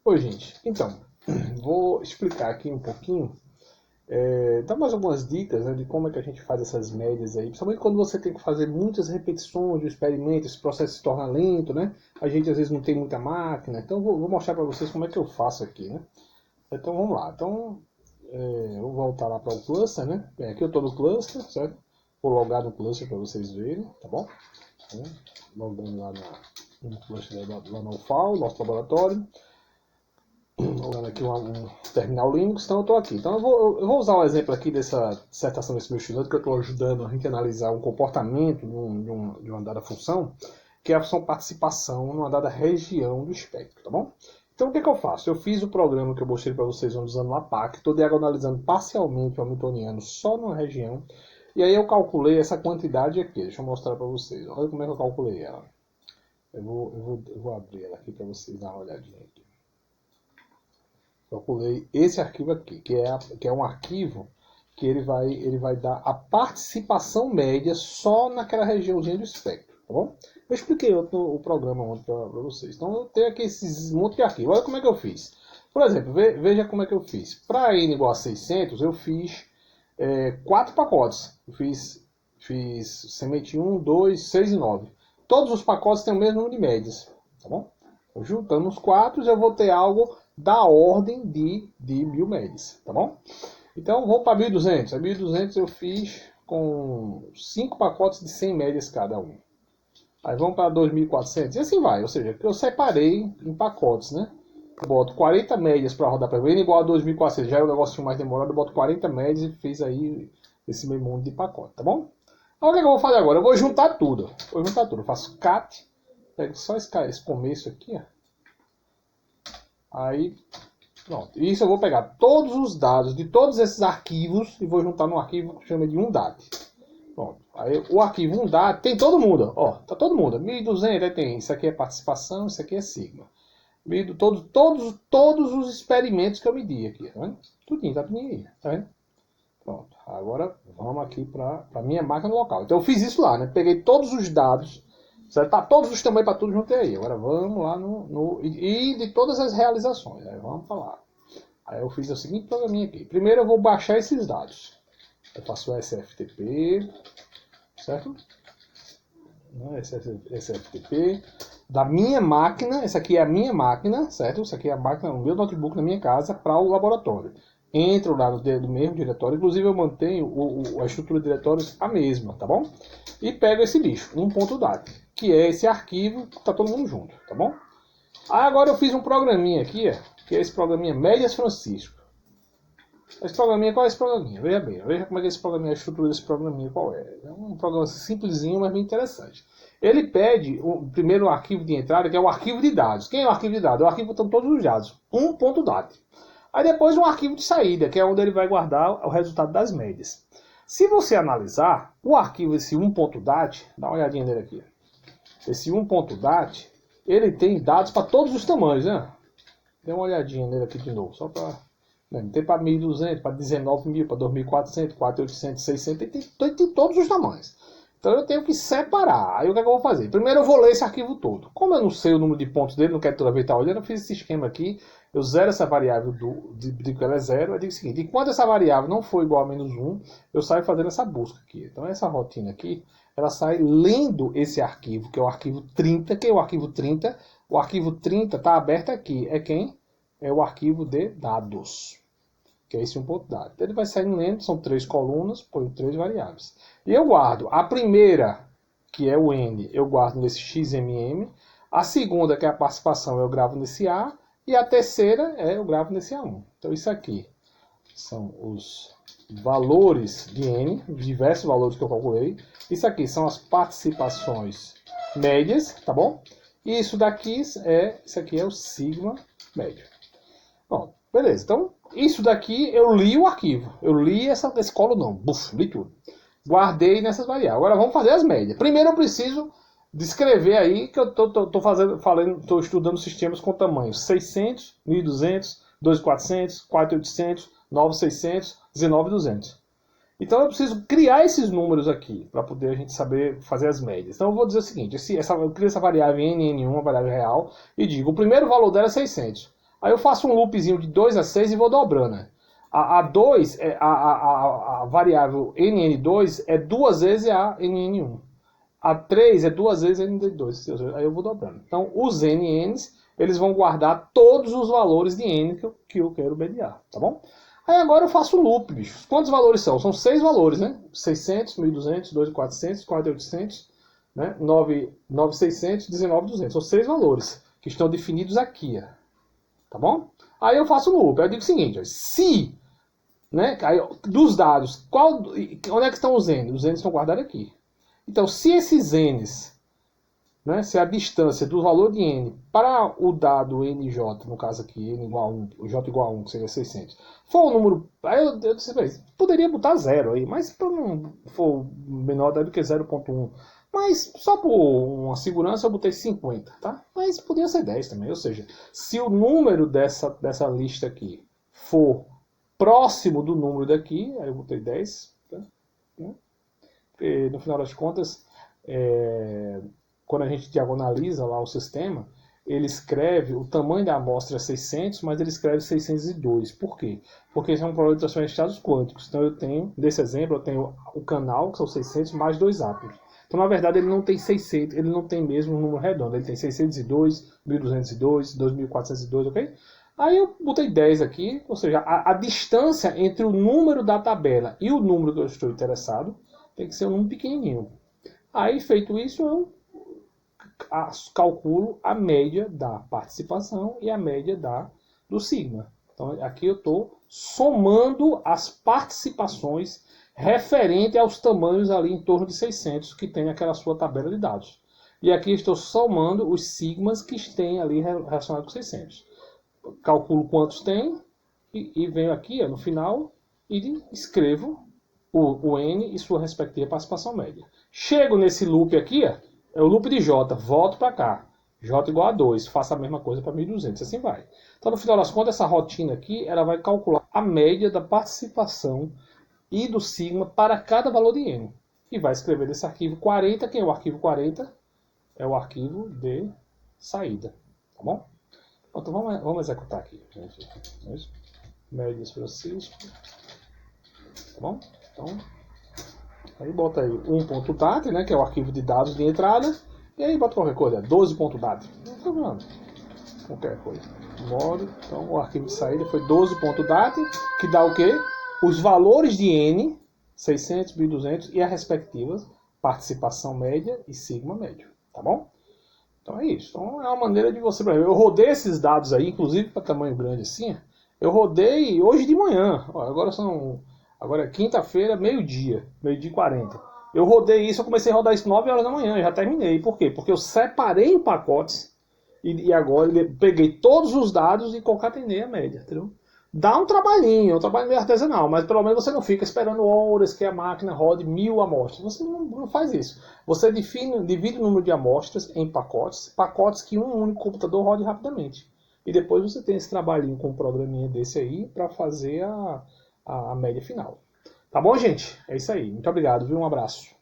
Oi, gente. Então, vou explicar aqui um pouquinho, dar mais algumas dicas, né, de como é que a gente faz essas médias aí, principalmente quando você tem que fazer muitas repetições do experimento, esse processo se torna lento, né? A gente às vezes não tem muita máquina, então vou mostrar para vocês como é que eu faço aqui, né? Então vamos lá. Então, eu vou voltar lá para o cluster, né? Bem, aqui eu estou no cluster, certo? Vou logar no cluster para vocês verem, tá bom? Então, logando lá no cluster lá no UFAL, nosso laboratório. Usando aqui um terminal Linux, então eu estou aqui. Então eu vou usar um exemplo aqui dessa dissertação desse meu estudante, que eu estou ajudando a gente a analisar um comportamento de uma dada função, que é a função participação numa dada região do espectro, tá bom? Então o que eu faço? Eu fiz o programa que eu mostrei para vocês usando o LAPACK, estou diagonalizando parcialmente o hamiltoniano só numa região, e aí eu calculei essa quantidade aqui. Deixa eu mostrar para vocês. Olha como é que eu calculei ela. Eu vou abrir ela aqui para vocês darem uma olhadinha aqui. Calculei esse arquivo aqui, que é um arquivo que ele vai dar a participação média só naquela regiãozinha do espectro, tá bom? Eu expliquei o programa ontem para vocês. Então eu tenho aqui esses monte de arquivo. Olha como é que eu fiz. Por exemplo, veja como é que eu fiz. Para n igual a 600, eu fiz 4 pacotes. Eu fiz semente 1, 2, 6 e 9. Todos os pacotes têm o mesmo número de médias, tá bom? Então, juntando os 4, eu vou ter algo da ordem de 1000 médias, tá bom? Então vou para 1200. A 1200 eu fiz com 5 pacotes de 100 médias cada um. Aí vamos para 2400 e assim vai. Ou seja, eu separei em pacotes, né? Eu boto 40 médias para rodar para N igual a 2400. Já é um negócio mais demorado. Eu boto 40 médias e fiz aí esse meio mundo de pacote, tá bom? Então, o que eu vou fazer agora? Eu vou juntar tudo. Eu faço cat. Pego só esse começo aqui, ó. Aí, pronto. Isso eu vou pegar todos os dados de todos esses arquivos e vou juntar num arquivo que chama de UNDAT. Pronto. Aí o arquivo UNDAT tem todo mundo, ó. Tá todo mundo. 1200, aí tem. Isso aqui é participação, isso aqui é sigma. Todos os experimentos que eu medi aqui, tá vendo? Tudinho, tá tudinho aí, tá vendo? Pronto. Agora vamos aqui para a minha máquina local. Então eu fiz isso lá, né? Peguei todos os dados. Certo? Tá todos os tamanhos para tudo junto aí. Agora vamos lá e de todas as realizações. Aí vamos falar. Aí eu fiz o seguinte programinha aqui. Primeiro eu vou baixar esses dados. Eu faço o SFTP, certo? SFTP da minha máquina. Essa aqui é a minha máquina, certo? Essa aqui é a máquina, o meu notebook na minha casa para o laboratório. Entro lá do mesmo diretório. Inclusive eu mantenho a estrutura de diretórios a mesma, tá bom? E pego esse bicho, 1.dat, que é esse arquivo que tá todo mundo junto, tá bom? Aí agora eu fiz um programinha aqui, que é esse programinha Médias Francisco. Esse programinha, qual é esse programinha? Veja bem, veja como é que esse programinha, a estrutura desse programinha qual é. É um programa simplesinho, mas bem interessante. Ele pede o primeiro arquivo de entrada, que é o arquivo de dados. Quem é o arquivo de dados? É o arquivo que estão todos os dados, 1.dat. Aí depois um arquivo de saída, que é onde ele vai guardar o resultado das médias. Se você analisar o arquivo, esse 1.dat, dá uma olhadinha nele aqui. Esse 1.dat, ele tem dados para todos os tamanhos, né? Dê uma olhadinha nele aqui de novo, só para... Tem para 1200, para 19.000, para 2.400, 4.800, 600, tem todos os tamanhos. Então eu tenho que separar. Aí o que é que eu vou fazer? Primeiro eu vou ler esse arquivo todo. Como eu não sei o número de pontos dele, não quero toda vez estar olhando, eu fiz esse esquema aqui. Eu zero essa variável, digo que ela é zero. Eu digo o seguinte, enquanto essa variável não for igual a menos 1, eu saio fazendo essa busca aqui. Então essa rotina aqui, ela sai lendo esse arquivo, que é o arquivo 30. Que é o arquivo 30? O arquivo 30 está aberto aqui. É quem? É o arquivo de dados, que é esse 1.dat. Ele vai saindo lendo, são 3 colunas, põe 3 variáveis. E eu guardo a primeira, que é o N, eu guardo nesse XMM. A segunda, que é a participação, eu gravo nesse A. E a terceira, eu gravo nesse A1. Então isso aqui são os valores de N, diversos valores que eu calculei. Isso aqui são as participações médias, tá bom? E isso aqui é o sigma médio. Pronto, beleza. Então, isso daqui eu li o arquivo. Eu li esse colo não. Buf, li tudo. Guardei nessas variáveis. Agora vamos fazer as médias. Primeiro eu preciso descrever aí que eu estou estudando sistemas com tamanhos 600, 1200, 2400, 4800, 9600, 19200. Então eu preciso criar esses números aqui para poder a gente saber fazer as médias. Então eu vou dizer o seguinte, eu crio essa variável NN1, uma variável real, e digo, o primeiro valor dela é 600. Aí eu faço um loopzinho de 2 a 6 e vou dobrando. Né? A 2, a variável NN2 é 2 vezes a NN1. A 3 é 2 vezes a NN2. Aí eu vou dobrando. Então, os NNs, eles vão guardar todos os valores de N que eu quero mediar, tá bom? Aí agora eu faço o loop, bicho. Quantos valores são? São 6 valores, né? 600, 1.200, 2.400, 4.800, né? 9.600, 19.200. São 6 valores que estão definidos aqui, ó. Tá bom? Aí eu faço o loop. Aí eu digo o seguinte, ó, se, né, aí, dos dados, onde é que estão os N? Os N estão guardados aqui. Então, se esses N's, né, se a distância do valor de N para o dado NJ, no caso aqui, N igual a 1, o J igual a 1, que seria 600, for um número, aí eu disse, poderia botar 0 aí, mas para não for menor do que 0.1, mas só por uma segurança eu botei 50, tá? Mas podia ser 10 também, ou seja, se o número dessa lista aqui for próximo do número daqui, aí eu botei 10, tá? Porque no final das contas, quando a gente diagonaliza lá o sistema, ele escreve, o tamanho da amostra é 600, mas ele escreve 602. Por quê? Porque esse é um problema de transferência de estados quânticos. Então eu tenho, nesse exemplo, eu tenho o canal, que são 600, mais 2 átomos. Então, na verdade, ele não tem 600, ele não tem mesmo um número redondo. Ele tem 602, 1202, 2402, ok? Aí eu botei 10 aqui, ou seja, a distância entre o número da tabela e o número que eu estou interessado tem que ser um número pequenininho. Aí, feito isso, eu calculo a média da participação e a média do sigma. Então, aqui eu estou somando as participações referente aos tamanhos ali em torno de 600 que tem aquela sua tabela de dados. E aqui estou somando os sigmas que têm ali relacionados com 600. Calculo quantos tem e venho aqui no final e escrevo o N e sua respectiva participação média. Chego nesse loop aqui, é o loop de J, volto para cá. J igual a 2, faço a mesma coisa para 1.200, assim vai. Então, no final das contas, essa rotina aqui, ela vai calcular a média da participação e do sigma para cada valor de N. E vai escrever desse arquivo 40, que é o arquivo 40, é o arquivo de saída. Tá bom? Então vamos executar aqui. Médias Francisco. Tá bom? Então, aí bota aí 1.dat, né, que é o arquivo de dados de entrada. E aí bota qualquer coisa, 12.dat. Não tem problema. Qualquer coisa. Modo. Então o arquivo de saída foi 12.dat, que dá o quê? Os valores de N, 600, 1.200 e a respectiva participação média e sigma médio, tá bom? Então é isso. Então é uma maneira de você... Eu rodei esses dados aí, inclusive para tamanho grande assim. Eu rodei hoje de manhã. Agora é quinta-feira, meio-dia e 40. Eu rodei isso, eu comecei a rodar isso 9 horas da manhã, já terminei. Por quê? Porque eu separei em pacotes e agora eu peguei todos os dados e concatenei a média, entendeu? Dá um trabalhinho, é um trabalho meio artesanal, mas pelo menos você não fica esperando horas que a máquina rode 1000 amostras. Você não faz isso. Você divide o número de amostras em pacotes que um único computador rode rapidamente. E depois você tem esse trabalhinho com um programinha desse aí para fazer a média final. Tá bom, gente? É isso aí. Muito obrigado, viu? Um abraço.